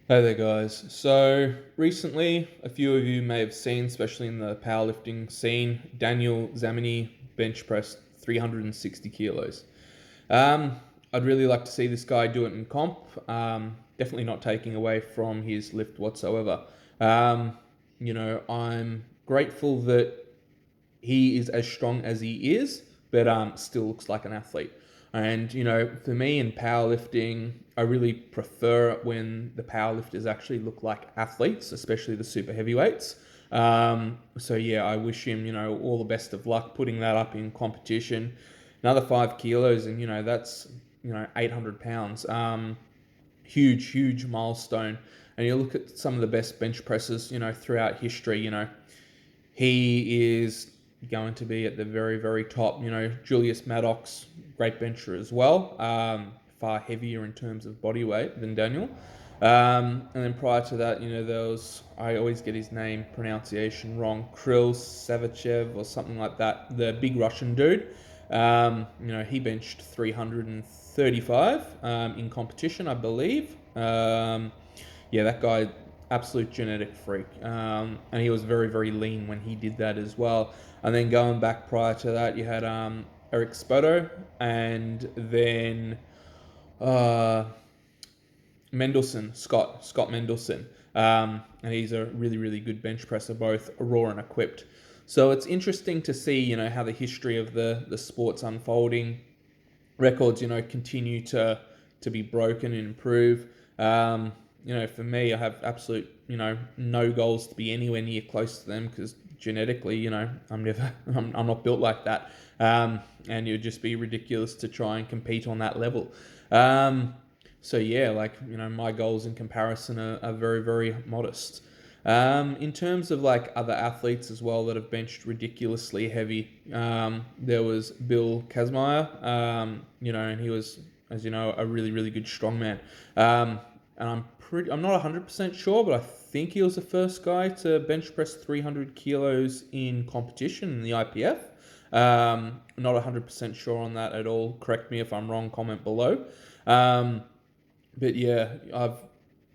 Hey there, guys. So, recently, a few of you may have seen, especially in the powerlifting scene, Danial Zamani bench press 360 kilos. Um, I'd really like to see this guy do it in comp. Definitely not taking away from his lift whatsoever. I'm grateful that he is as strong as he is, but still looks like an athlete. And for me in powerlifting, I really prefer it when the powerlifters actually look like athletes, especially the super heavyweights. So yeah, I wish him all the best of luck putting that up in competition. Another 5 kilos, and that's 800 pounds. Huge milestone. And you look at some of the best bench presses throughout history. He is going to be at the very top. Julius Maddox, great bencher as well. Far heavier in terms of body weight than Daniel. And then prior to that, there was, I always get his name pronunciation wrong, Krill Savachev or something like that, the big Russian dude. He benched 335 in competition, I believe. Yeah, that guy, absolute genetic freak. And he was very lean when he did that as well. And then going back prior to that, you had Eric Spoto, and then uh, Scott Mendelson. And he's a really good bench presser, both raw and equipped. So it's interesting to see, how the history of the sport's unfolding. Records, continue to be broken and improve. For me, I have absolute, no goals to be anywhere near close to them because genetically, I'm never, I'm not built like that. And it would just be ridiculous to try and compete on that level. So yeah, my goals in comparison are very modest. In terms of other athletes as well that have benched ridiculously heavy, there was Bill Kazmaier, and he was, as you know, a really good strongman. And I'm not 100% sure, but I think he was the first guy to bench press 300 kilos in competition in the IPF. Not 100% sure on that at all. Correct me if I'm wrong, comment below. But yeah,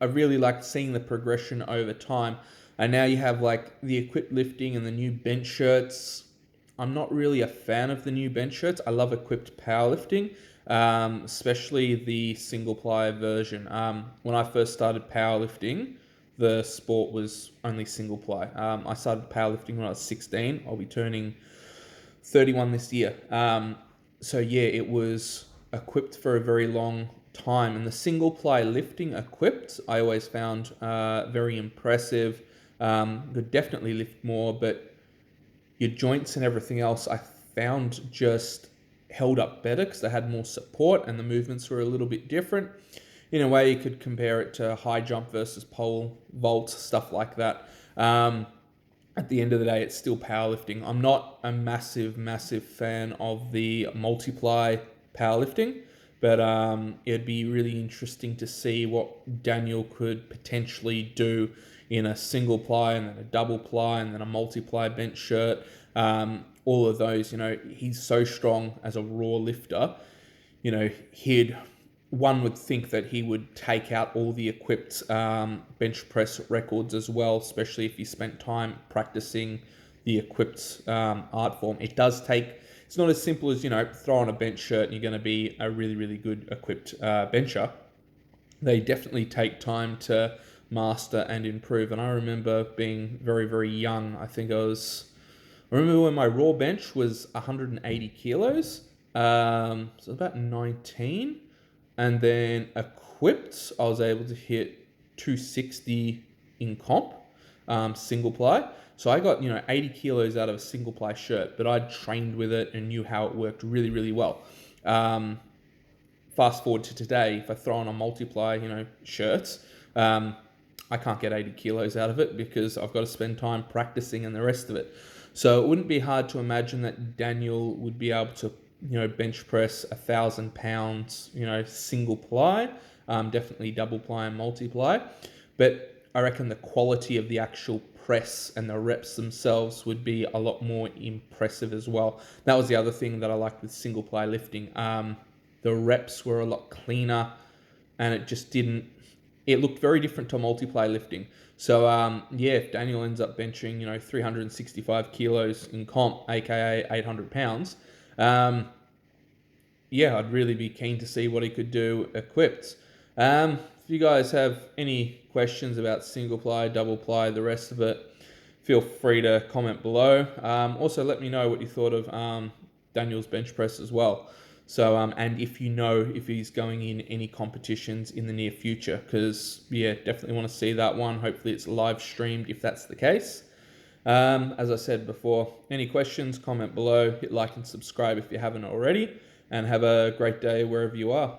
I really liked seeing the progression over time. And now you have the equipped lifting and the new bench shirts. I'm not really a fan of the new bench shirts. I love equipped powerlifting, especially the single ply version. When I first started powerlifting, the sport was only single ply. I started powerlifting when I was 16. I'll be turning 31 this year. So yeah, it was equipped for a very long time, and the single ply lifting equipped I always found very impressive. Could definitely lift more, but your joints and everything else I found just held up better because they had more support and the movements were a little bit different. In a way, you could compare it to high jump versus pole vault, stuff like that. At the end of the day, it's still powerlifting. I'm not a massive fan of the multiply powerlifting, but it'd be really interesting to see what Daniel could potentially do in a single ply and then a double ply and then a multiply bench shirt. All of those, he's so strong as a raw lifter. He'd one would think that he would take out all the equipped bench press records as well, especially if he spent time practicing the equipped art form. It does take, it's not as simple as, throw on a bench shirt and you're going to be a really good equipped bencher. They definitely take time to master and improve. And I remember being very young. I remember when my raw bench was 180 kilos. So about 19. And then equipped, I was able to hit 260 in comp, single ply. So I got 80 kilos out of a single ply shirt, but I'd trained with it and knew how it worked really well. Fast forward to today, if I throw on a multiply, shirts, I can't get 80 kilos out of it because I've got to spend time practicing and the rest of it. So it wouldn't be hard to imagine that Daniel would be able to bench press 1,000 pounds, single ply, definitely double ply and multiply. But I reckon the quality of the actual press and the reps themselves would be a lot more impressive as well. That was the other thing that I liked with single ply lifting. The reps were a lot cleaner, and it just didn't. it looked very different to multiply lifting. So yeah, if Daniel ends up benching 365 kilos in comp, aka 800 pounds, yeah, I'd really be keen to see what he could do equipped. If you guys have any questions about single ply, double ply, the rest of it, feel free to comment below. Also, let me know what you thought of Daniel's bench press as well. So, and if you know if he's going in any competitions in the near future, because yeah, definitely want to see that one. Hopefully it's live streamed if that's the case. As I said before, any questions, comment below, hit like and subscribe if you haven't already, and have a great day wherever you are.